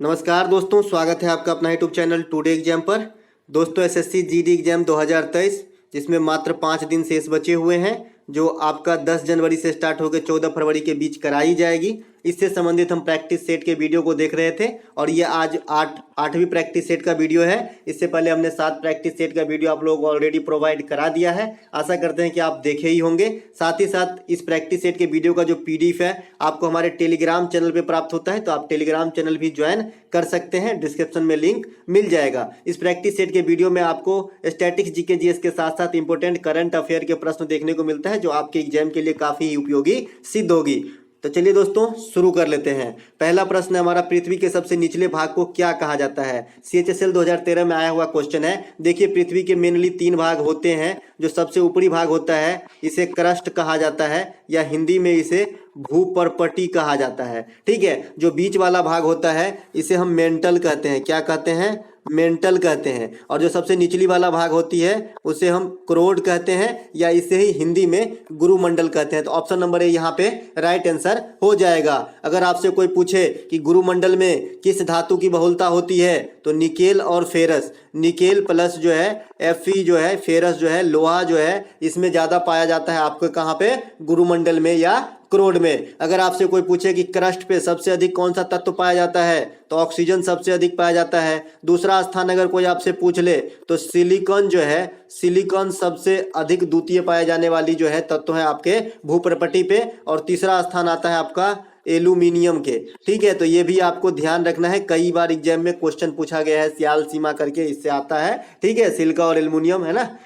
नमस्कार दोस्तों, स्वागत है आपका अपना यूट्यूब चैनल टुडे एग्जाम पर। दोस्तों एसएससी जीडी एग्जाम 2023 जिसमें मात्र 5 दिन शेष बचे हुए हैं, जो आपका 10 जनवरी से स्टार्ट होकर 14 फरवरी के बीच कराई जाएगी। इससे संबंधित हम प्रैक्टिस सेट के वीडियो को देख रहे थे और ये आज आठवीं प्रैक्टिस सेट का वीडियो है। इससे पहले हमने 7 प्रैक्टिस सेट का वीडियो आप लोगों को ऑलरेडी प्रोवाइड करा दिया है। आशा करते हैं कि आप देखे ही होंगे। साथ ही साथ इस प्रैक्टिस सेट के वीडियो का जो पीडीएफ है आपको हमारे टेलीग्राम चैनल पे प्राप्त होता है, तो आप टेलीग्राम चैनल भी ज्वाइन कर सकते हैं। डिस्क्रिप्शन में लिंक मिल जाएगा। इस प्रैक्टिस सेट के वीडियो में आपको स्टैटिक्स, जीके, जीएस के साथ साथ इंपॉर्टेंट करंट अफेयर के प्रश्न देखने को मिलता है, जो आपके एग्जाम के लिए काफी उपयोगी सिद्ध होगी। तो चलिए दोस्तों शुरू कर लेते हैं। पहला प्रश्न है हमारा, पृथ्वी के सबसे निचले भाग को क्या कहा जाता है? CHSL 2013 में आया हुआ क्वेश्चन है। देखिए, पृथ्वी के मेनली 3 भाग होते हैं। जो सबसे ऊपरी भाग होता है इसे क्रस्ट कहा जाता है, या हिंदी में इसे भूपर्पटी कहा जाता है। ठीक है, जो बीच वाला भाग होता है इसे हम मेंटल कहते हैं। क्या कहते हैं? मेंटल कहते हैं। और जो सबसे निचली वाला भाग होती है उसे हम क्रोड कहते हैं, या इसे ही हिंदी में गुरुमंडल कहते हैं। तो ऑप्शन नंबर ए यहाँ पे राइट आंसर हो जाएगा। अगर आपसे कोई पूछे कि गुरुमंडल में किस धातु की बहुलता होती है, तो निकेल और फेरस। निकेल प्लस जो है Fe जो है, फेरस जो है, लोहा जो है, इसमें ज्यादा पाया जाता है आपको कहाँ पे? गुरुमंडल में या क्रोड में। अगर आपसे कोई पूछे कि क्रस्ट पे सबसे अधिक कौन सा तत्व पाया जाता है, तो ऑक्सीजन सबसे अधिक पाया जाता है। दूसरा स्थान अगर कोई आपसे पूछ ले तो सिलिकॉन जो है, सिलिकॉन सबसे अधिक द्वितीय पाए जाने वाली जो है तत्व है आपके भूपर्पटी पे। और तीसरा स्थान आता है आपका एल्यूमिनियम के। ठीक है, तो ये भी आपको ध्यान रखना है। कई बार एग्जाम में क्वेश्चन पूछा गया है, सियाल सीमा करके इससे आता है। ठीक है, सिलिका और एल्यूमिनियम है ना,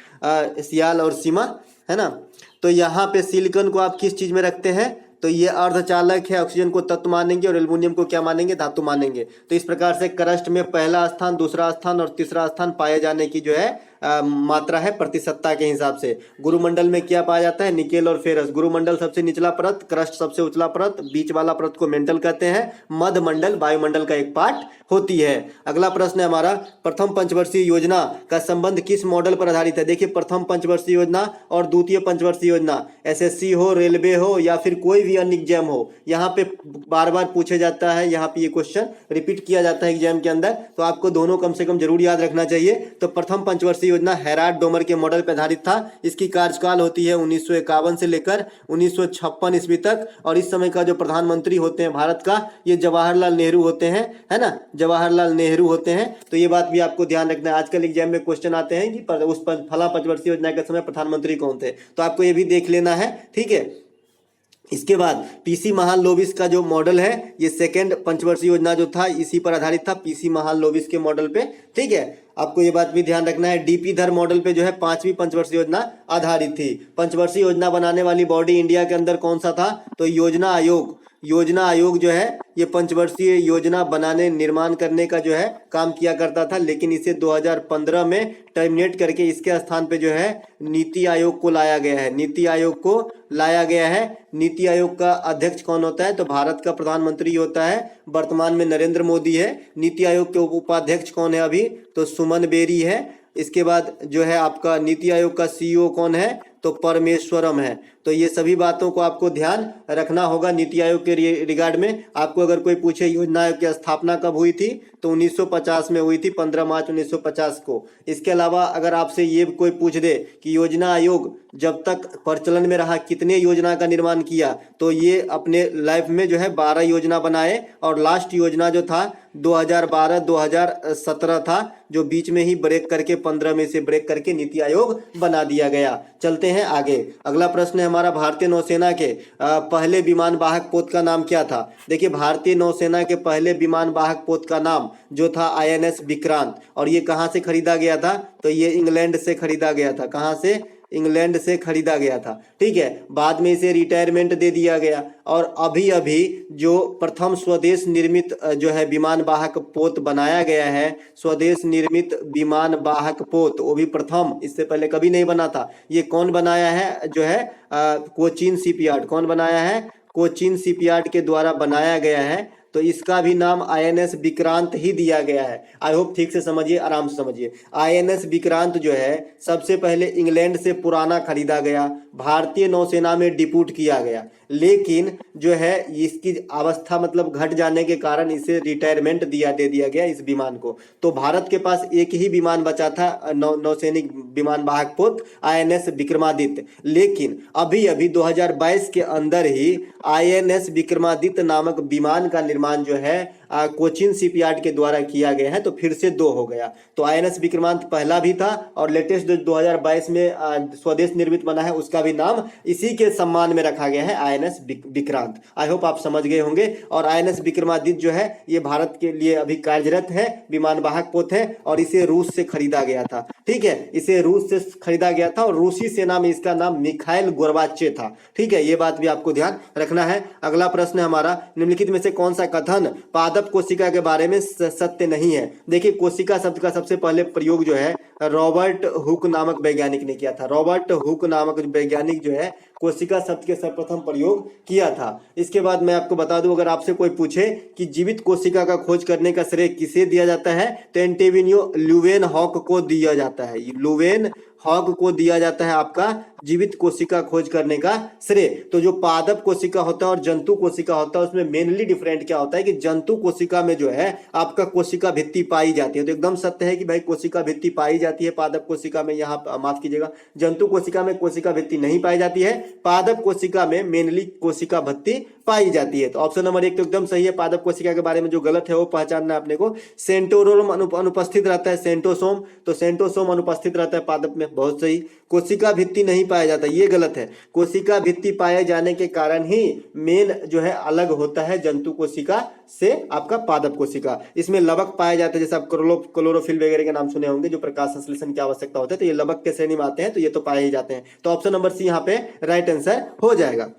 सियाल और सीमा है ना। तो यहाँ पे सिलिकॉन को आप किस चीज में रखते हैं? तो ये अर्धचालक है, ऑक्सीजन को तत्व मानेंगे, और एल्यूमिनियम को क्या मानेंगे? धातु मानेंगे। तो इस प्रकार से क्रस्ट में पहला स्थान, दूसरा स्थान और तीसरा स्थान पाए जाने की जो है मात्रा है प्रतिशतता के हिसाब से। गुरुमंडल में क्या पाया जाता है? निकेल और फेरस। गुरुमंडल सबसे निचला परत, क्रस्ट सबसे उचला परत, बीच वाला परत को मेंटल कहते हैं। मध्य मंडल वायुमंडल का एक पार्ट होती है। अगला प्रश्न है हमारा, प्रथम पंचवर्षीय योजना का संबंध किस मॉडल पर आधारित है? देखिए, प्रथम पंचवर्षीय योजना और द्वितीय पंचवर्षीय योजना, एसएससी हो, रेलवे हो, या फिर कोई भी अन्य एग्जाम हो, यहाँ पे बार बार पूछे जाता है। यहाँ पे ये क्वेश्चन रिपीट किया जाता है एग्जाम के अंदर, तो आपको दोनों कम से कम जरूर याद रखना चाहिए। तो प्रथम पंचवर्षीय योजना हैराल्ड डोमर के मॉडल पर आधारित था। इसकी कार्यकाल होती है 1951 से लेकर 1956 ईस्वी तक। और इस समय का जो प्रधानमंत्री होते हैं भारत का, ये जवाहरलाल नेहरू होते हैं, है ना, जवाहरलाल नेहरू होते हैं। तो ये बात भी आपको ध्यान रखना है। आजकल एग्जाम में क्वेश्चन आते हैं कि उस फला पंचवर्षीय योजना के समय प्रधानमंत्री कौन थे, तो आपको ये भी देख लेना है। ठीक है, इसके बाद पीसी महालनोबिस का जो मॉडल है, ये सेकंड पंचवर्षीय योजना जो था इसी पर आधारित था, पीसी महालनोबिस के मॉडल पे। ठीक है, आपको ये बात भी ध्यान रखना है। डीपी धर मॉडल पे जो है 5वीं पंचवर्षीय योजना आधारित थी। पंचवर्षीय योजना बनाने वाली बॉडी इंडिया के अंदर कौन सा था? तो योजना आयोग। योजना आयोग जो है ये पंचवर्षीय योजना बनाने, निर्माण करने का जो है काम किया करता था, लेकिन इसे 2015 में टर्मिनेट करके इसके स्थान पे जो है नीति आयोग को लाया गया है। नीति आयोग को लाया गया है। नीति आयोग का अध्यक्ष कौन होता है? तो भारत का प्रधानमंत्री होता है, वर्तमान में नरेंद्र मोदी है। नीति आयोग के उपाध्यक्ष कौन है अभी? तो सुमन बेरी है। इसके बाद जो है आपका नीति आयोग का CEO कौन है? तो परमेश्वरम है। तो ये सभी बातों को आपको ध्यान रखना होगा नीति आयोग के रिगार्ड में। आपको अगर कोई पूछे योजना आयोग की स्थापना कब हुई थी, तो 1950 में हुई थी, 15 मार्च 1950 को। इसके अलावा अगर आपसे ये कोई पूछ दे कि योजना आयोग जब तक प्रचलन में रहा कितने योजना का निर्माण किया, तो ये अपने लाइफ में जो है 12 योजना बनाए, और लास्ट योजना जो था 2012-2017 था, जो बीच में ही ब्रेक करके 15 में से ब्रेक करके नीति आयोग बना दिया गया। चलते हैं आगे। अगला प्रश्न है हमारा, भारतीय नौसेना के पहले विमान वाहक पोत का नाम क्या था? देखिए, भारतीय नौसेना के पहले विमान वाहक पोत का नाम जो था INS विक्रांत। और ये कहाँ से खरीदा गया था? तो ये इंग्लैंड से खरीदा गया था। कहाँ से? इंग्लैंड से खरीदा गया था। ठीक है, बाद में इसे रिटायरमेंट दे दिया गया। और अभी अभी जो प्रथम स्वदेश निर्मित जो है विमान वाहक पोत बनाया गया है, स्वदेश निर्मित विमान वाहक पोत, वो भी प्रथम, इससे पहले कभी नहीं बना था। ये कौन बनाया है? जो है कोचीन शिपयार्ड। कौन बनाया है? कोचीन शिपयार्ड के द्वारा बनाया गया है। तो इसका भी नाम INS विक्रांत ही दिया गया है। आई होप ठीक से समझिए, आराम से समझिए। INS विक्रांत जो है सबसे पहले इंग्लैंड से पुराना खरीदा गया, भारतीय नौसेना में डिप्यूट किया गया, लेकिन जो है इसकी अवस्था मतलब घट जाने के कारण इसे रिटायरमेंट दे दिया गया इस विमान को। तो भारत के पास एक ही विमान बचा था नौसैनिक विमान वाहक पोत INS विक्रमादित्य, लेकिन अभी अभी 2022 के अंदर ही INS विक्रमादित्य नामक विमान का निर्माण जो है कोचिन शिपयार्ड के द्वारा किया गया है, तो फिर से 2 हो गया। तो INS विक्रमादित्य पहला भी था और लेटेस्ट जो 2022 में स्वदेश निर्मित बना है उसका भी नाम इसी के सम्मान में रखा गया है, INS विक्रांत। आई होप आप समझ गए होंगे। और INS विक्रमादित्य जो है ये भारत के लिए अभी कार्यरत है, विमान वाहक पोत है और इसे रूस से खरीदा गया था। ठीक है, इसे रूस से खरीदा गया था और रूसी सेना में इसका नाम मिखाइल गोर्बाचे था। ठीक है, ये बात भी आपको ध्यान रखना है। अगला प्रश्न है हमारा, निम्नलिखित में से कौन सा कथन पादप कोशिका के बारे में सत्य नहीं है? देखिए, कोशिका शब्द का सबसे पहले प्रयोग जो है रॉबर्ट हुक नामक वैज्ञानिक ने किया था। रॉबर्ट हुक नामक वैज्ञानिक जो है कोशिका शब्द के सर्वप्रथम प्रयोग किया था। इसके बाद मैं आपको बता दूं, अगर आपसे कोई पूछे कि जीवित कोशिका का खोज करने का श्रेय किसे दिया जाता है, तो एंटोनियो ल्यूवेनहॉक को दिया जाता है। ल्यूवेनहॉक को दिया जाता है आपका जीवित कोशिका खोज करने का श्रेय। तो जो पादप कोशिका होता है और जंतु कोशिका होता है उसमें मेनली डिफरेंट क्या होता है कि जंतु कोशिका में जो है आपका कोशिका भित्ति पाई जाती है। तो एकदम सत्य है कि भाई कोशिका भित्ति पाई जाती है पादप कोशिका में, यहाँ माफ कीजिएगा, जंतु कोशिका में कोशिका भित्ति नहीं पाई जाती है, पादप कोशिका में मेनली कोशिका भित्ति पाई जाती है। तो ऑप्शन नंबर 1 तो एकदम सही है। पादप कोशिका के बारे में जो गलत है वो पहचानना है अपने को। सेंट्रोसोम अनुपस्थित रहता है, सेंट्रोसोम, तो सेंट्रोसोम अनुपस्थित रहता है पादप में, बहुत सही। कोशिका भित्ति नहीं पाया जाता, ये गलत है। कोशिका भित्ति पाए जाने के कारण ही मेन जो है अलग होता है जंतु कोशिका से आपका पादप कोशिका। इसमें लवक पाए जाते हैं, जैसे आप क्लोरोफिल वगैरह के नाम सुने होंगे, जो प्रकाश संश्लेषण की आवश्यकता होता है, तो ये लवक के श्रेणी में आते हैं, तो ये तो पाए ही जाते हैं। तो ऑप्शन नंबर सी यहाँ पे राइट आंसर हो जाएगा।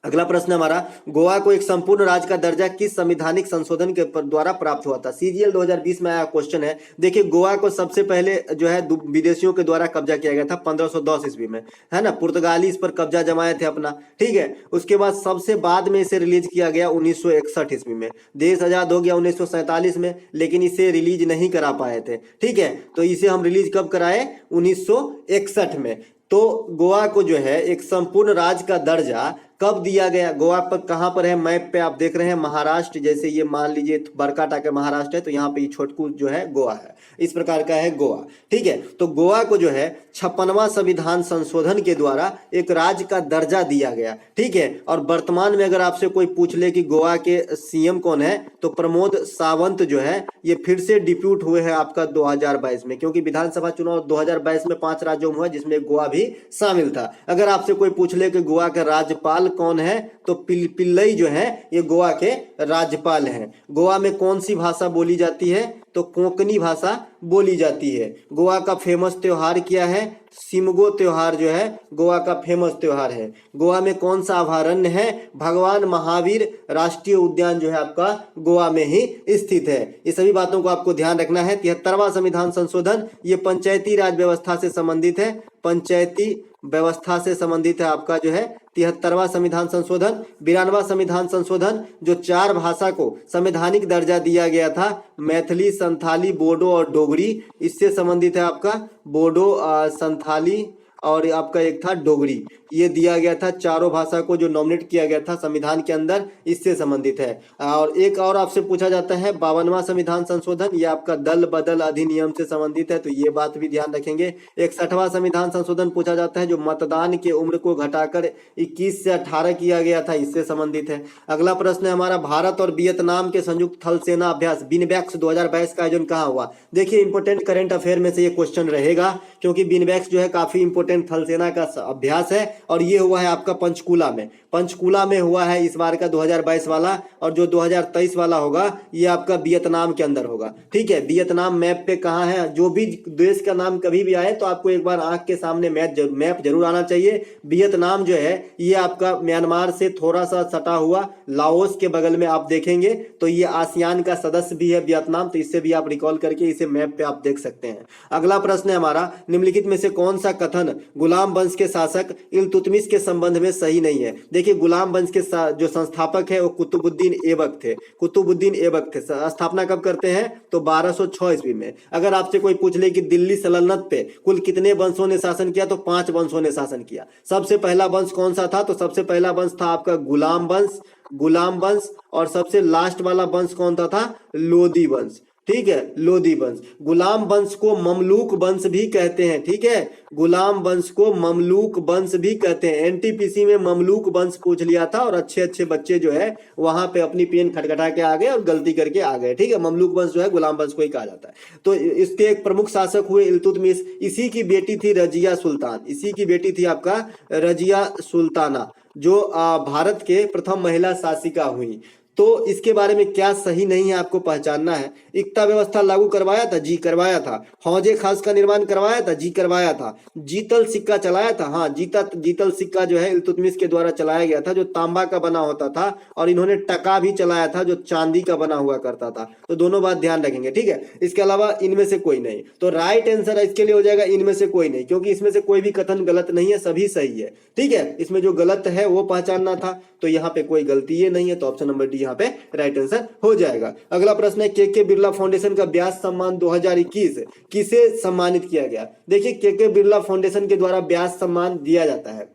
अगला प्रश्न हमारा, गोवा को एक संपूर्ण राज्य का दर्जा किस संवैधानिक संशोधन के द्वारा प्राप्त हुआ था? CGL 2020 में आया क्वेश्चन है। देखिए, गोवा को सबसे पहले जो है विदेशियों के द्वारा कब्जा किया गया था 1510 ईस्वी में, है ना। पुर्तगाली इस पर कब्जा जमाए थे अपना, ठीक है। उसके बाद सबसे बाद में इसे रिलीज किया गया 1961 ईस्वी में। देश आजाद हो गया 1947 में, लेकिन इसे रिलीज नहीं करा पाए थे, ठीक है। तो इसे हम रिलीज कब कराए? 1961 में। तो गोवा को जो है एक संपूर्ण राज्य का दर्जा कब दिया गया? गोवा पर कहां पर है? मैप पे आप देख रहे हैं महाराष्ट्र, जैसे ये मान लीजिए बरकाटा के महाराष्ट्र है, तो यहाँ पे ये छोटकू जो है गोवा है, इस प्रकार का है गोवा, ठीक है। तो गोवा को जो है 56वां संविधान संशोधन के द्वारा एक राज्य का दर्जा दिया गया, ठीक है। और वर्तमान में अगर आपसे कोई पूछ ले कि गोवा के CM कौन है, तो प्रमोद सावंत जो है ये फिर से डिप्यूट हुए हैं आपका 2022 में, क्योंकि विधानसभा चुनाव 2022 में 5 राज्यों में हुआ जिसमें गोवा भी शामिल था। अगर आपसे कोई पूछ ले कि गोवा के राज्यपाल कौन है, तो पिल्लई जो है ये गोवा के राज्यपाल हैं। गोवा में कौन सी भाषा बोली जाती है? तो कोंकणी भाषा बोली जाती है। गोवा का फेमस त्योहार क्या है? सिमगो त्योहार जो है गोवा का फेमस त्योहार है। गोवा में कौन सा अभयारण्य है? भगवान महावीर राष्ट्रीय उद्यान जो है आपका गोवा में ही स्थित है। ये सभी बातों को आपको ध्यान रखना है। 73वां संविधान संशोधन ये पंचायती राज व्यवस्था से संबंधित है, पंचायती व्यवस्था से संबंधित है आपका जो है 73वां संविधान संशोधन। 92वां संविधान संशोधन जो 4 भाषा को संवैधानिक दर्जा दिया गया था, मैथिली, संथाली, बोडो और डोगरी, इससे संबंधित है आपका। बोडो, संथाली और आपका एक था डोगरी, ये दिया गया था। चारों भाषा को जो नॉमिनेट किया गया था संविधान के अंदर, इससे संबंधित है। और एक और आपसे पूछा जाता है 52वां संविधान संशोधन, ये आपका दल बदल अधिनियम से संबंधित है, तो ये बात भी ध्यान रखेंगे। 61वां संविधान संशोधन पूछा जाता है जो मतदान की उम्र को घटाकर 21 से 18 किया गया था, इससे संबंधित है। अगला प्रश्न है हमारा, भारत और वियतनाम के संयुक्त थल सेना अभ्यास बिनबैक्स 2022 का आयोजन कहाँ हुआ? देखिए, इंपोर्टेंट करंट अफेयर में से ये क्वेश्चन रहेगा, क्योंकि बिनबैक्स जो है काफी इंपोर्टेंट थल सेना का अभ्यास है और ये हुआ है आपका पंचकूला में। पंचकूला में हुआ है इस बार का 2022 वाला, और जो 2023 वाला होगा ये आपका वियतनाम के अंदर होगा, ठीक है। वियतनाम मैप पे कहाँ है? जो भी देश का नाम कभी भी आए तो आपको एक बार आंख के सामने मैप जरूर आना चाहिए। वियतनाम जो है ये आपका म्यांमार से थोड़ा सा सटा हुआ लाओस के बगल में आप देखेंगे तो ये आसियान का सदस्य भी है वियतनाम, तो इससे भी आप रिकॉल करके इसे मैप पे आप देख सकते हैं। अगला प्रश्न है हमारा, निम्नलिखित में से कौन सा कथन गुलाम वंश के शासक इल्तुतमिश के संबंध में सही नहीं है। देखिए गुलाम वंश के जो संस्थापक है वो कुतुबुद्दीन ऐबक थे। कुतुबुद्दीन ऐबक थे। स्थापना कब करते हैं तो 1206 ईस्वी में। अगर आपसे कोई पूछ ले कि दिल्ली सल्तनत पे कुल कितने वंशों ने शासन किया तो 5 वंशों ने शासन किया। सबसे पहला वंश कौन सा था तो सबसे पहला वंश था आपका गुलाम वंश, गुलाम वंश। और सबसे लास्ट वाला वंश कौन था लोदी वंश। ठीक है, लोदी वंश। गुलाम वंश को ममलूक वंश भी कहते हैं। ठीक है, गुलाम वंश को ममलूक वंश भी कहते हैं। एनटीपीसी में ममलूक वंश पूछ लिया था और अच्छे अच्छे बच्चे जो है वहां पे अपनी पेन खटखटा के आ गए और गलती करके आ गए। ठीक है, ममलूक वंश जो है गुलाम वंश को ही कहा जाता है। तो इसके एक प्रमुख शासक हुए इल्तुतमिश। इसी की बेटी थी रजिया सुल्तान। इसी की बेटी थी आपका रजिया सुल्ताना, जो भारत के प्रथम महिला शासिका हुई। तो इसके बारे में क्या सही नहीं है आपको पहचानना है। इक्ता व्यवस्था लागू करवाया था, जी करवाया था। हौजे खास का निर्माण करवाया था, जी करवाया था। जीतल सिक्का चलाया था, हाँ जीतल सिक्का जो है इल्तुतमिश के द्वारा चलाया गया था, जो तांबा का बना होता था। और इन्होंने टका भी चलाया था जो चांदी का बना हुआ करता था। तो दोनों बात ध्यान रखेंगे। ठीक है, इसके अलावा इनमें से कोई नहीं। तो राइट आंसर इसके लिए हो जाएगा इनमें से कोई नहीं, क्योंकि इसमें से कोई भी कथन गलत नहीं है, सभी सही है। ठीक है, इसमें जो गलत है वो पहचानना था, तो यहाँ पे कोई गलती ये नहीं है, तो ऑप्शन नंबर डी यहाँ पे राइट आंसर हो जाएगा। अगला प्रश्न है के बिरला फाउंडेशन का व्यास सम्मान 2021 किसे सम्मानित किया गया। देखिए के बिरला फाउंडेशन के द्वारा व्यास सम्मान दिया जाता है,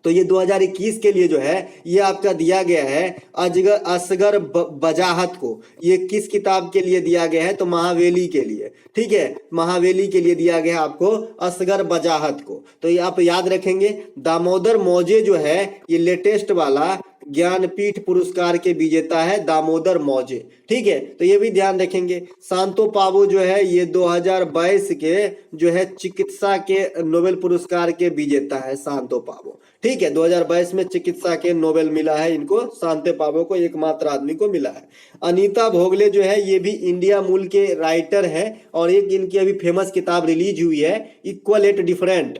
तो ये 2021 के लिए जो है ये आपका दिया गया है असगर बजाहत को। ये किस किताब के लिए दिया गया है तो महावेली के लिए। ठीक है, महावेली के लिए दिया गया आपको असगर बजाहत को। तो ये आप याद रखेंगे। दामोदर मौजे जो है ये लेटेस्ट वाला ज्ञानपीठ पुरस्कार के विजेता है, दामोदर मौजे। ठीक है, तो ये भी ध्यान रखेंगे। शांतो पाबो जो है ये 2022 के जो है चिकित्सा के नोबेल पुरस्कार के विजेता है, शांतो पाबो। ठीक है, 2022 में चिकित्सा के नोबेल मिला है इनको, शांतो पाबो को, एकमात्र आदमी को मिला है। अनीता भोगले जो है ये भी इंडिया मूल के राइटर है, और एक इनकी अभी फेमस किताब रिलीज हुई है, equal at different.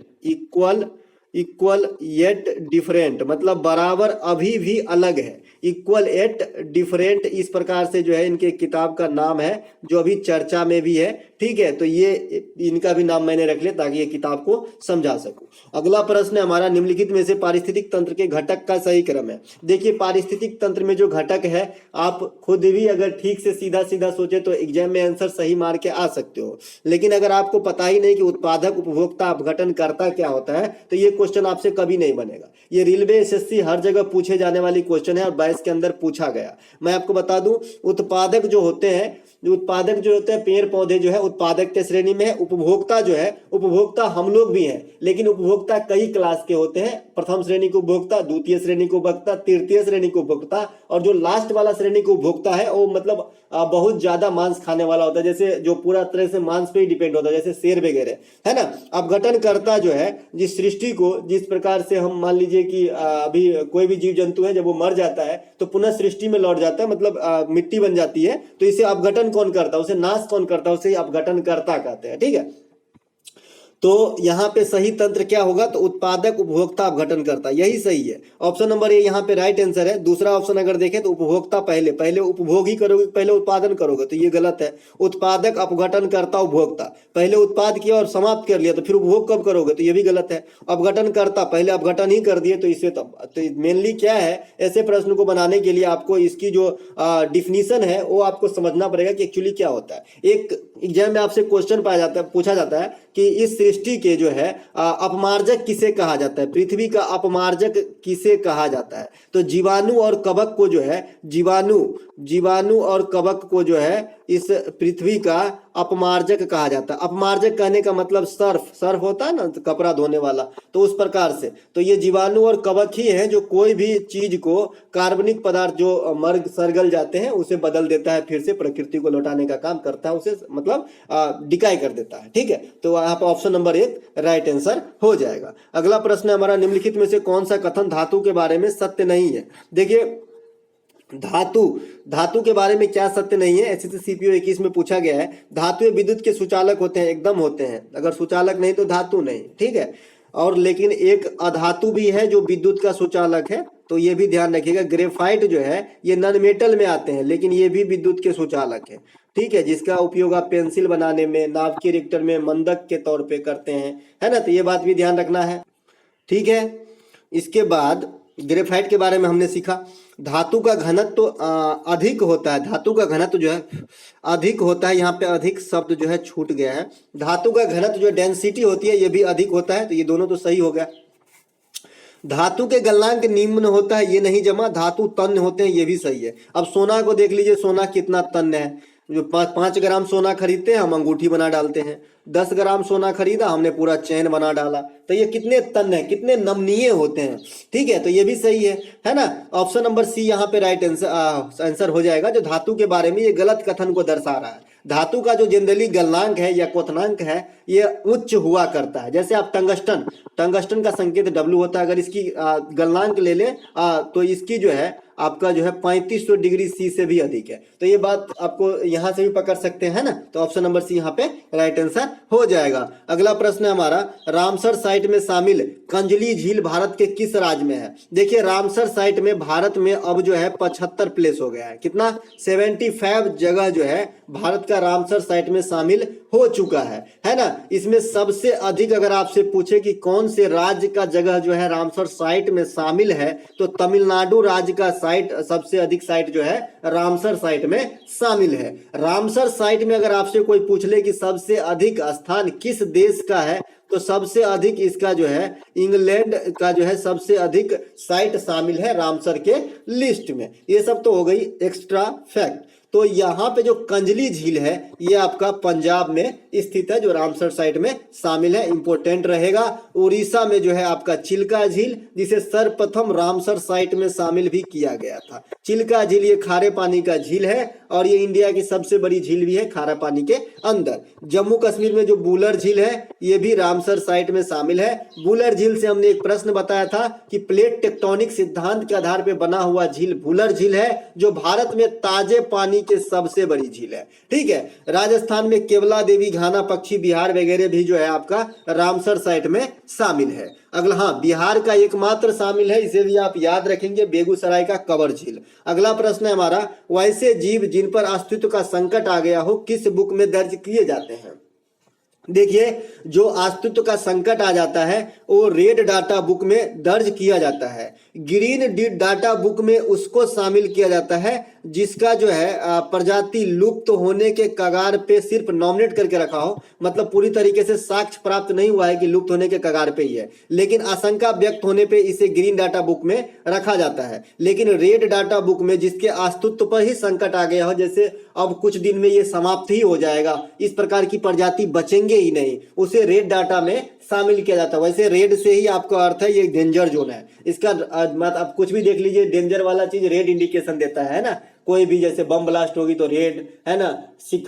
Equal yet different मतलब बराबर अभी भी अलग है। इक्वल एट डिफरेंट, इस प्रकार से जो है इनके किताब का नाम है, जो अभी चर्चा में भी है। ठीक है, तो ये इनका भी नाम मैंने रख लिया ताकि ये किताब को समझा सकूं। अगला प्रश्न है हमारा, निम्नलिखित में से पारिस्थितिक तंत्र के घटक का सही क्रम है। देखिए पारिस्थितिक तंत्र में जो घटक है, आप खुद भी अगर ठीक से सीधा सीधा सोचे तो एग्जाम में आंसर सही मार के आ सकते हो, लेकिन अगर आपको पता ही नहीं कि उत्पादक उपभोक्ता अपघटन करता क्या होता है तो ये क्वेश्चन आपसे कभी नहीं बनेगा। ये रेलवे एसएससी हर जगह पूछे जाने वाली क्वेश्चन है और 22 के अंदर पूछा गया। मैं आपको बता दूं, उत्पादक जो होते हैं पेड़ पौधे जो है उत्पादक के श्रेणी में है। उपभोक्ता जो है, उपभोक्ता हम लोग भी हैं, लेकिन उपभोक्ता कई क्लास के होते हैं। प्रथम श्रेणी के उपभोक्ता, द्वितीय श्रेणी के उपभोक्ता, तृतीय श्रेणी के उपभोक्ता, और जो लास्ट वाला श्रेणी के उपभोक्ता है वो मतलब बहुत ज्यादा मांस खाने वाला होता है, जैसे जो पूरा तरह से मांस पे ही डिपेंड होता है, जैसे शेर वगैरह, है ना। अपघटन करता जो है जिस सृष्टि को, जिस प्रकार से हम मान लीजिए कि अभी कोई भी जीव जंतु है जब वो मर जाता है तो पुनः सृष्टि में लौट जाता है, मतलब मिट्टी बन जाती है, तो इसे अपघटन कौन करता है, उसे नाश कौन करता है, उसे अपघटन करता कहते हैं। ठीक है, तो यहाँ पे सही तंत्र क्या होगा तो उत्पादक उपभोक्ता अपघटन करता, यही सही है। ऑप्शन नंबर ए यहाँ पे राइट आंसर है। दूसरा ऑप्शन अगर देखें तो उपभोक्ता पहले उपभोग ही करोगे, पहले उत्पादन करोगे, तो ये गलत है। उत्पादक अपघटन करता उपभोक्ता, पहले उत्पाद किया और समाप्त कर लिया तो फिर उपभोग कब करोगे, तो ये भी गलत है। अपघटन करता, पहले अपघटन ही कर दिए तो इससे तो मेनली क्या है, ऐसे प्रश्न को बनाने के लिए आपको इसकी जो डिफिनीशन है वो आपको समझना पड़ेगा कि एक्चुअली क्या होता है। एक एग्जाम में आपसे क्वेश्चन पूछा जाता है कि इस सृष्टि के जो है अपमार्जक किसे कहा जाता है, पृथ्वी का अपमार्जक किसे कहा जाता है, तो जीवाणु और कवक को जो है, जीवाणु और कवक को जो है इस पृथ्वी का अपमार्जक कहा जाता है। अपमार्जक कहने का मतलब सर्फ होता है ना, कपड़ा धोने वाला, तो उस प्रकार से तो ये जीवाणु और कवक ही है जो कोई भी चीज को, कार्बनिक पदार्थ जो मर सरगल जाते हैं उसे बदल देता है, फिर से प्रकृति को लौटाने का काम करता है, उसे मतलब डिकाई कर देता है। ठीक है, तो यहाँ पर ऑप्शन नंबर 1 राइट आंसर हो जाएगा। अगला प्रश्न हमारा, निम्नलिखित में से कौन सा कथन धातु के बारे में सत्य नहीं है। देखिए धातु के बारे में क्या सत्य नहीं है, एसएससी सीपीओ 21 में पूछा गया है। धातु विद्युत के सुचालक होते हैं, एकदम होते हैं, अगर सुचालक नहीं तो धातु नहीं। ठीक है, और लेकिन एक अधातु भी है जो विद्युत का सुचालक है, तो ये भी ध्यान रखिएगा। ग्रेफाइट जो है ये नॉन मेटल में आते हैं, लेकिन ये भी विद्युत के सुचालक है, ठीक है, जिसका उपयोग आप पेंसिल बनाने में, नाभिकीय रिएक्टर में मंदक के तौर पे करते हैं, है ना। तो ये बात भी ध्यान रखना है, ठीक है। इसके बाद ग्रेफाइट के बारे में हमने सीखा। धातु का घनत्व तो अधिक होता है, धातु का घनत्व जो है अधिक होता है, यहाँ पे अधिक शब्द जो है छूट गया है। धातु का घनत्व जो डेंसिटी होती है ये भी अधिक होता है, तो ये दोनों तो सही हो गया। धातु के गलनांक निम्न होता है, ये नहीं जमा। धातु तन्य होते हैं, ये भी सही है। अब सोना को देख लीजिए, सोना कितना तन्य है। जो 5 ग्राम सोना खरीदते हैं हम अंगूठी बना डालते हैं, 10 ग्राम सोना खरीदा हमने पूरा चैन बना डाला, तो ये कितने तन्य है, कितने नमनीय होते हैं, ठीक है। तो ये भी सही है ना। ऑप्शन नंबर सी यहाँ पे राइट आंसर हो जाएगा। जो धातु के बारे में ये गलत कथन को दर्शा रहा है। धातु का जो जनरली गलनांक है या क्वथनांक है ये उच्च हुआ करता है। जैसे आप टंगस्टन का संकेत W होता है, अगर इसकी गलनांक ले लें तो इसकी जो है आपका जो है 3500 डिग्री सी से भी अधिक है। तो ये बात आपको यहां से भी पकड़ सकते हैं ना। तो ऑप्शन नंबर सी यहाँ पे राइट आंसर हो जाएगा। अगला प्रश्न है हमारा, रामसर साइट में शामिल कंजली झील भारत के किस राज्य में है। देखिए रामसर साइट में भारत में अब जो है 75 प्लेस हो गया है। कितना, 75 जगह जो है भारत का रामसर साइट में शामिल हो चुका है ना। इसमें सबसे अधिक अगर आपसे पूछे कि कौन से राज्य का जगह जो है रामसर साइट में शामिल है, तो तमिलनाडु राज्य का साइट सबसे अधिक साइट जो है रामसर साइट में शामिल है। रामसर साइट में अगर आपसे कोई पूछ ले कि सबसे अधिक स्थान किस देश का है, तो सबसे अधिक इसका जो है इंग्लैंड का जो है सबसे अधिक साइट शामिल है रामसर के लिस्ट में। ये सब तो हो गई एक्स्ट्रा फैक्ट। तो यहाँ पे जो कंजली झील है ये आपका पंजाब में स्थित है, जो रामसर साइट में शामिल है, इंपॉर्टेंट रहेगा। उड़ीसा में जो है आपका चिल्का झील, जिसे सर्वप्रथम रामसर साइट में शामिल भी किया गया था। चिल्का झील ये खारे पानी का झील है और ये इंडिया की सबसे बड़ी झील भी है खारा पानी के अंदर। जम्मू कश्मीर में जो बुलर झील है ये भी रामसर साइट में शामिल है। बुलर झील से हमने एक प्रश्न बताया था कि प्लेट टेक्टोनिक सिद्धांत के आधार पर बना हुआ झील बुलर झील है, जो भारत में ताजे पानी के सबसे बड़ी झील है, ठीक है। राजस्थान में केवला देवी घाना पक्षी विहार वगैरह भी जो है आपका रामसर साइट में शामिल है। अगला, हाँ, बिहार का एकमात्र शामिल है, इसे भी आप याद रखेंगे, बेगूसराय का कवर झील। अगला प्रश्न है हमारा, वैसे जीव जिन पर अस्तित्व का संकट आ गया हो किस बुक में दर्ज किए जाते हैं। देखिए जो अस्तित्व का संकट आ जाता है वो रेड डाटा बुक में दर्ज किया जाता है। ग्रीन डाटा बुक में उसको शामिल किया जाता है जिसका जो है प्रजाति लुप्त होने के कगार पे सिर्फ नॉमिनेट करके रखा हो, मतलब पूरी तरीके से साक्ष्य प्राप्त नहीं हुआ है कि लुप्त होने के कगार पे ही है, लेकिन आशंका व्यक्त होने पे इसे ग्रीन डाटा बुक में रखा जाता है। लेकिन रेड डाटा बुक में जिसके अस्तित्व पर ही संकट आ गया हो, जैसे अब कुछ दिन में ये समाप्त ही हो जाएगा, इस प्रकार की प्रजाति बचेंगे ही नहीं, उसे रेड डाटा में शामिल किया जाता है। वैसे रेड से ही आपका अर्थ है ये डेंजर जोन है। इसका मतलब आप कुछ भी देख लीजिए, डेंजर वाला चीज रेड इंडिकेशन देता है ना। कोई भी जैसे बम ब्लास्ट होगी तो रेड है ना,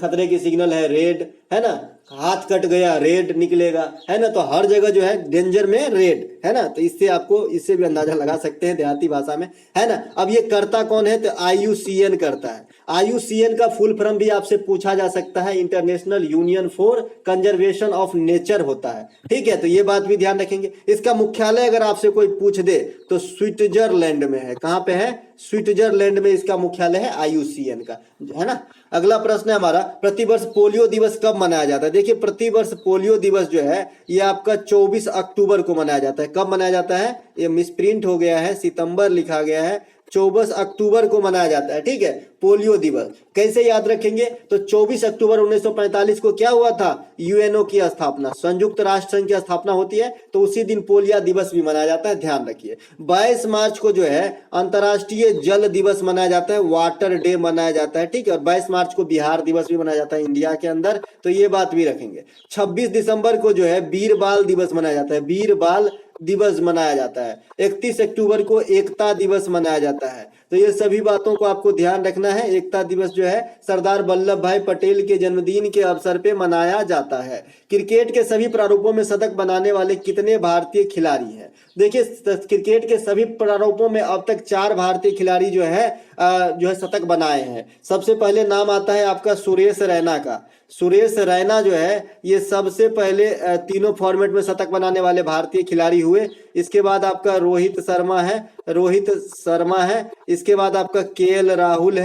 खतरे की सिग्नल है रेड है ना, हाथ कट गया रेड निकलेगा है ना। तो हर जगह जो है डेंजर में रेड है ना। तो इससे आपको इससे भी अंदाजा लगा सकते हैं देहाती भाषा में, है ना। अब ये करता कौन है, तो IUCN करता है। IUCN का फुल फॉर्म भी आपसे पूछा जा सकता है, international union for conservation of nature होता है, ठीक है। तो ये बात भी ध्यान रखेंगे। इसका मुख्यालय अगर आपसे कोई पूछ दे तो स्विट्जरलैंड में है। कहां पे है, स्विट्जरलैंड में इसका मुख्यालय है IUCN का, है ना। अगला प्रश्न है हमारा, प्रतिवर्ष पोलियो दिवस कब मनाया जाता है। देखिए प्रतिवर्ष पोलियो दिवस जो है ये आपका 24 अक्टूबर को मनाया जाता है। कब मनाया जाता है, ये मिसप्रिंट हो गया है, सितंबर लिखा गया है, 24 अक्टूबर को मनाया जाता है, ठीक है, पोलियो दिवस। कैसे याद रखेंगे, तो 24 अक्टूबर 1945 को क्या हुआ था, UNO की स्थापना, संयुक्त राष्ट्र संघ की स्थापना होती है, तो उसी दिन पोलियो दिवस भी मनाया जाता है, ध्यान रखिए। 22 मार्च को जो है अंतर्राष्ट्रीय जल दिवस मनाया जाता है, वाटर डे मनाया जाता है, ठीक है। और 22 मार्च को बिहार दिवस भी मनाया जाता है इंडिया के अंदर, तो ये बात भी रखेंगे। 26 दिसंबर को जो है वीर बाल दिवस मनाया जाता है, वीर बाल दिवस मनाया जाता है। 31 अक्टूबर को एकता दिवस मनाया जाता है। तो ये सभी बातों को आपको ध्यान रखना है। एकता दिवस जो है सरदार वल्लभ भाई पटेल के जन्मदिन के अवसर पे मनाया जाता है। क्रिकेट के सभी प्रारूपों में शतक बनाने वाले कितने भारतीय खिलाड़ी हैं। देखिए क्रिकेट के सभी प्रारूपों में अब तक 4 भारतीय खिलाड़ी जो है शतक बनाए हैं। सबसे पहले नाम आता है आपका सुरेश रैना का। सुरेश रैना जो है ये सबसे पहले तीनों फॉर्मेट में शतक बनाने वाले भारतीय खिलाड़ी हुए। इसके बाद आपका रोहित शर्मा है, इसके बाद आपका के एल राहुल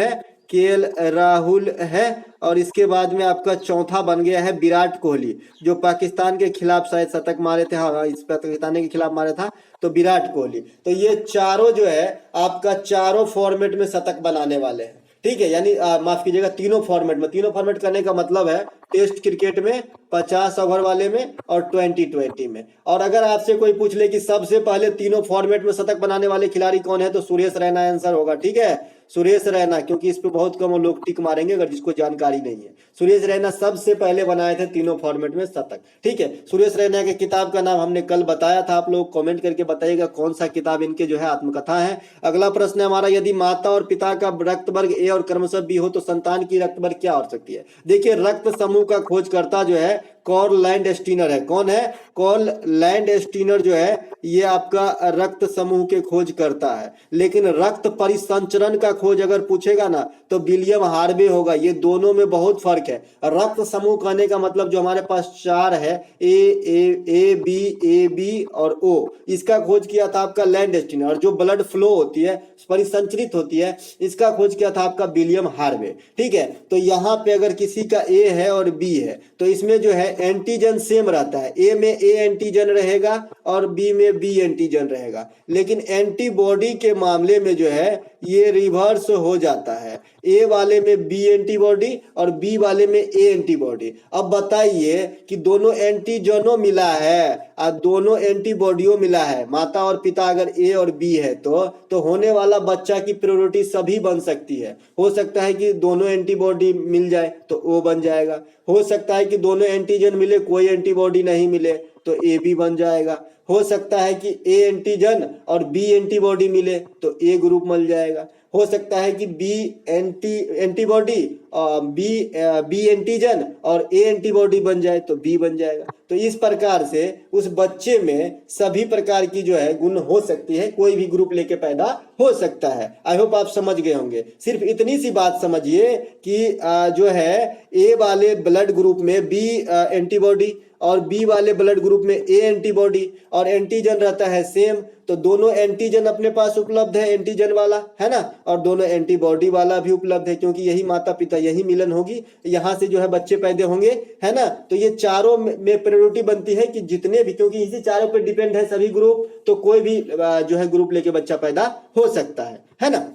है, और इसके बाद में आपका चौथा बन गया है विराट कोहली, जो पाकिस्तान के खिलाफ शायद शतक मारे थे। हाँ, इस पाकिस्तान के खिलाफ मारा था, तो विराट कोहली। तो ये चारों जो है आपका चारों फॉर्मेट में शतक बनाने वाले हैं, ठीक है। यानी माफ कीजिएगा, तीनों फॉर्मेट करने का मतलब है टेस्ट क्रिकेट में, 50 ओवर वाले में और 2020 में। और अगर आपसे कोई पूछ ले कि सबसे पहले तीनों फॉर्मेट में शतक बनाने वाले खिलाड़ी कौन है, तो सुरेश रैना आंसर होगा, ठीक है। सुरेश रैना, क्योंकि इस पे बहुत कम लोग टिक मारेंगे अगर जिसको जानकारी नहीं है। सुरेश रैना सबसे पहले बनाए थे तीनों फॉर्मेट में शतक, ठीक है। सुरेश रैना के किताब का नाम हमने कल बताया था, आप लोग कमेंट करके बताइएगा कौन सा किताब इनके जो है आत्मकथा है। अगला प्रश्न है हमारा, यदि माता और पिता का रक्त वर्ग ए और क्रमशः बी हो तो संतान की रक्त वर्ग क्या हो सकती है। देखिए, रक्त समूह का खोजकर्ता जो है कॉर्ल लैंडस्टीनर है। कौन है? कॉर्ल लैंडस्टीनर जो है ये आपका रक्त समूह के खोज करता है। लेकिन रक्त परिसंचरण का खोज अगर पूछेगा ना तो विलियम हार्वे होगा। ये दोनों में बहुत फर्क है। रक्त समूह कहने का मतलब जो हमारे पास चार है, ए बी और ओ, इसका खोज किया था आपका लैंडस्टीनर। और जो ब्लड फ्लो होती है, परिसंचरित होती है, इसका खोज किया था आपका विलियम हार्वे, ठीक है। तो यहाँ पे अगर किसी का ए है और बी है तो इसमें जो है एंटीजन सेम रहता है। ए में ए एंटीजन रहेगा और बी में बी एंटीजन रहेगा। लेकिन एंटीबॉडी के मामले में जो है ये रिवर्स हो जाता है। ए वाले में बी एंटीबॉडी और बी वाले में ए एंटीबॉडी। अब बताइए कि दोनों एंटीजनों मिला है और दोनों एंटीबॉडियों मिला है, माता और पिता अगर ए और बी है तो होने वाला बच्चा की प्रायोरिटी सभी बन सकती है। हो सकता है कि दोनों एंटीबॉडी मिल जाए तो ओ बन जाएगा। हो सकता है कि दोनों एंटीजन मिले, कोई एंटीबॉडी नहीं मिले तो ए बी बन जाएगा। हो सकता है कि ए एंटीजन और बी एंटीबॉडी मिले तो ए ग्रुप मिल जाएगा। हो सकता है कि बी एंटीबॉडी बी एंटीजन और ए एंटीबॉडी बन जाए तो बी बन जाएगा। तो इस प्रकार से उस बच्चे में सभी प्रकार की जो है गुण हो सकती है, कोई भी ग्रुप लेके पैदा हो सकता है। आई होप आप समझ गए होंगे। सिर्फ इतनी सी बात समझिए कि जो है ए वाले ब्लड ग्रुप में बी एंटीबॉडी और बी वाले ब्लड ग्रुप में ए एंटीबॉडी और एंटीजन रहता है सेम, तो दोनों एंटीजन अपने पास उपलब्ध है, एंटीजन वाला है ना, और दोनों एंटीबॉडी वाला भी उपलब्ध है, क्योंकि यही माता पिता, यही मिलन होगी, यहाँ से जो है बच्चे पैदा होंगे, है ना। तो ये चारों में प्रायोरिटी बनती है कि जितने भी, क्योंकि इसी चारों पे डिपेंड है सभी ग्रुप, तो कोई भी जो है ग्रुप लेके बच्चा पैदा हो सकता है ना,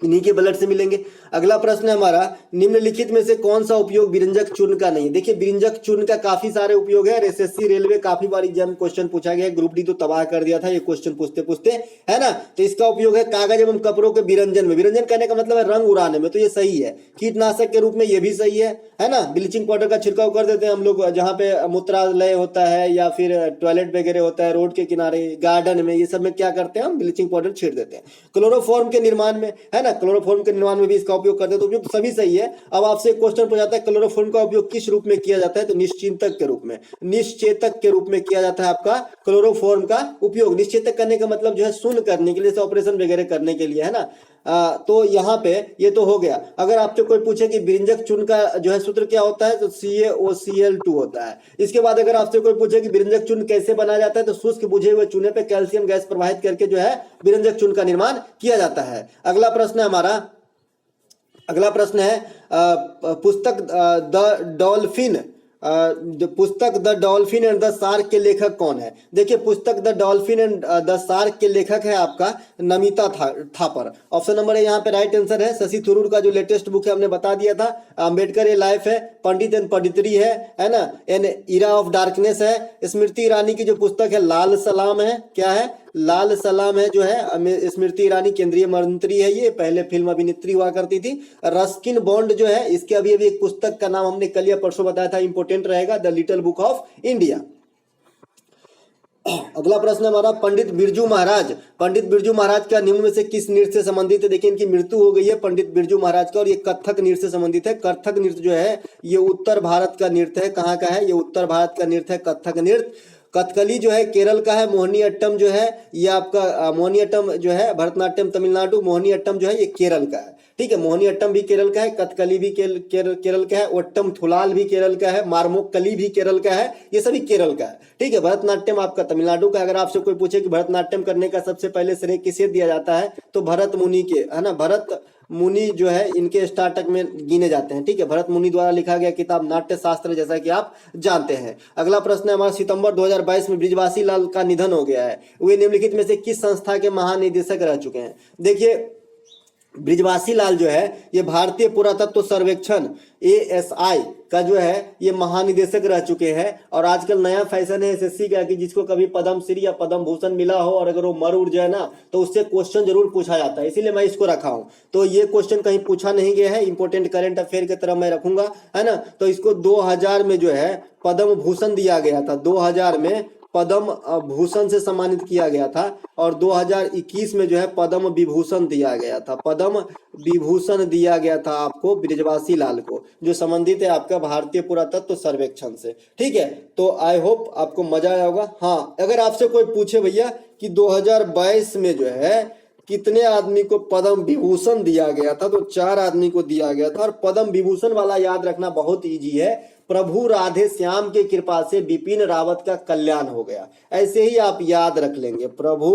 इन्हीं के ब्लड से मिलेंगे। अगला प्रश्न है हमारा, निम्नलिखित में से कौन सा उपयोग विरंजक चूर्ण का नहीं है। देखिए, विरंजक चूर्ण का काफी सारे उपयोग है। एसएससी रेलवे काफी बार एग्जाम क्वेश्चन पूछा गया है, ग्रुप डी तो तबाह कर दिया था ये क्वेश्चन पूछते पूछते, है ना। तो इसका उपयोग है कागज एवं कपड़ों के विरंजन में। विरंजन करने का मतलब है रंग उड़ाने में, तो ये सही है। कीटनाशक के रूप में ये भी सही है ना। ब्लीचिंग पाउडर का छिड़काव कर देते हैं हम लोग जहाँ पे मूत्रालय होता है या फिर टॉयलेट वगैरह होता है, रोड के किनारे, गार्डन में, ये सब में क्या करते हैं हम, ब्लीचिंग पाउडर छीट देते हैं। क्लोरोफॉर्म के निर्माण में, है ना, क्लोरोफॉर्म के निर्माण में भी इसका उपयोग करते हैं, तो उपयोग सभी सही है। अब आपसे एक क्वेश्चन पूछा जाता है क्लोरोफॉर्म का उपयोग किस रूप में किया जाता है, तो निश्चिंतक के रूप में, निश्चेतक के रूप में किया जाता है आपका क्लोरोफॉर्म का उपयोग। निश्चेतक करने का मतलब जो है सुन्न करने के लिए, ऑपरेशन वगैरह करने के लिए, है ना। तो यहाँ पे ये तो हो गया। अगर आपसे कोई पूछे कि विरंजक चूर्ण का जो है सूत्र क्या होता है, तो CaOCl2 होता है। इसके बाद अगर आपसे कोई पूछे कि विरंजक चूर्ण कैसे बनाया जाता है, तो शुष्क बुझे हुए चूने पे कैल्शियम गैस प्रवाहित करके जो है विरंजक चूर्ण का निर्माण किया जाता है। अगला प्रश्न है हमारा, अगला प्रश्न है पुस्तक the dolphin and the shark के लेखक कौन है। देखिए, पुस्तक the dolphin and the shark के लेखक है आपका नमिता थापर। ऑप्शन नंबर है यहाँ पे राइट आंसर है। शशि थरूर का जो लेटेस्ट बुक है हमने बता दिया था। अम्बेडकर ए लाइफ है। पंडित एंड पंडितरी है ना। एन इरा ऑफ डार्कनेस है। स्मृति ईरानी की जो पुस्तक है लाल सलाम है। क्या है? लाल सलाम है जो है। स्मृति ईरानी केंद्रीय मंत्री है, ये पहले फिल्म अभिनेत्री हुआ करती थी। रस्किन बॉन्ड जो है, इसके अभी एक पुस्तक का नाम हमने कल या परसों बताया था, इंपोर्टेंट रहेगा, the little book of India. अगला प्रश्न हमारा, पंडित बिरजू महाराज। पंडित बिरजू महाराज का निम्न में से किस नृत्य से संबंधित है। देखिए, इनकी मृत्यु हो गई है पंडित बिरजू महाराज का, और ये कथक नृत्य से संबंधित है। कथक नृत्य जो है ये उत्तर भारत का नृत्य है। कहाँ का है? ये उत्तर भारत का नृत्य है कथक नृत्य। कथकली जो है केरल का है। मोहिनीअट्टम जो है ये आपका मोहिनीअट्टम जो है, भरतनाट्यम तमिलनाडु, मोहिनीअट्टम जो है ये केरल का है। ठीक है। मोहिनीअट्टम भी केरल का है, कथकली भी केरल का है, ओट्टम थुलाल भी केरल का है, मारमोक्कली भी केरल का है, ये सभी केरल का है। ठीक है। भरतनाट्यम आपका तमिलनाडु का। अगर आपसे कोई पूछे कि भरतनाट्यम करने का सबसे पहले श्रेय किसे दिया जाता है, तो भरत मुनि के, है ना, भरत मुनि जो है इनके स्टार्टअप में गिने जाते हैं। ठीक है। भरत मुनि द्वारा लिखा गया किताब नाट्य शास्त्र, जैसा कि आप जानते हैं। अगला प्रश्न है हमारा, सितंबर 2022 में बृजवासी लाल का निधन हो गया है, वे निम्नलिखित में से किस संस्था के महानिदेशक रह चुके हैं। देखिए, बृजवासी लाल जो है ये भारतीय पुरातत्व सर्वेक्षण ASI का जो है ये महानिदेशक रह चुके हैं। और आजकल नया फैशन है SSC का कि जिसको कभी पद्म श्री या पद्म भूषण मिला हो और अगर वो मर उड़ जाए ना तो उससे क्वेश्चन जरूर पूछा जाता है, इसीलिए मैं इसको रखा हूं। तो ये क्वेश्चन कहीं पूछा नहीं गया है, इंपॉर्टेंट करंट अफेयर की तरह मैं रखूंगा, है ना। तो इसको 2000 में जो है पद्म भूषण दिया गया था, 2000 में पद्म भूषण से सम्मानित किया गया था, और 2021 में जो है पद्म विभूषण दिया गया था, पद्म विभूषण दिया गया था आपको बृजवासी लाल को, जो संबंधित है आपका भारतीय पुरातत्व सर्वेक्षण से। ठीक है। तो आई होप आपको मजा आया होगा। हाँ, अगर आपसे कोई पूछे भैया कि 2022 में जो है कितने आदमी को पद्म विभूषण दिया गया था, तो 4 आदमी को दिया गया था। और पद्म विभूषण वाला याद रखना बहुत इजी है, प्रभु राधे श्याम के कृपा से बिपिन रावत का कल्याण हो गया, ऐसे ही आप याद रख लेंगे। प्रभु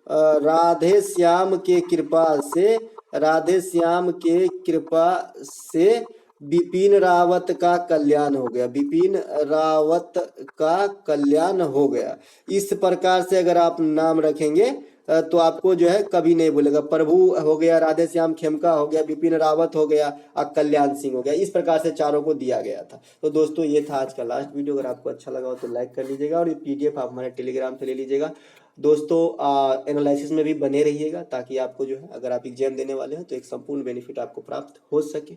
राधे श्याम के कृपा से, राधे श्याम के कृपा से बिपिन रावत का कल्याण हो गया, बिपिन रावत का कल्याण हो गया। इस प्रकार से अगर आप नाम रखेंगे तो आपको जो है कभी नहीं भूलेगा। प्रभु हो गया, राधे श्याम खेमका हो गया, बिपिन रावत हो गया और कल्याण सिंह हो गया। इस प्रकार से चारों को दिया गया था। तो दोस्तों ये था आज का लास्ट वीडियो। अगर आपको अच्छा लगा हो तो लाइक कर लीजिएगा, और ये PDF आप हमारे टेलीग्राम से ले लीजिएगा। दोस्तों एनालिसिस में भी बने रहिएगा, ताकि आपको जो है अगर आप एग्जाम देने वाले हैं तो एक संपूर्ण बेनिफिट आपको प्राप्त हो सके।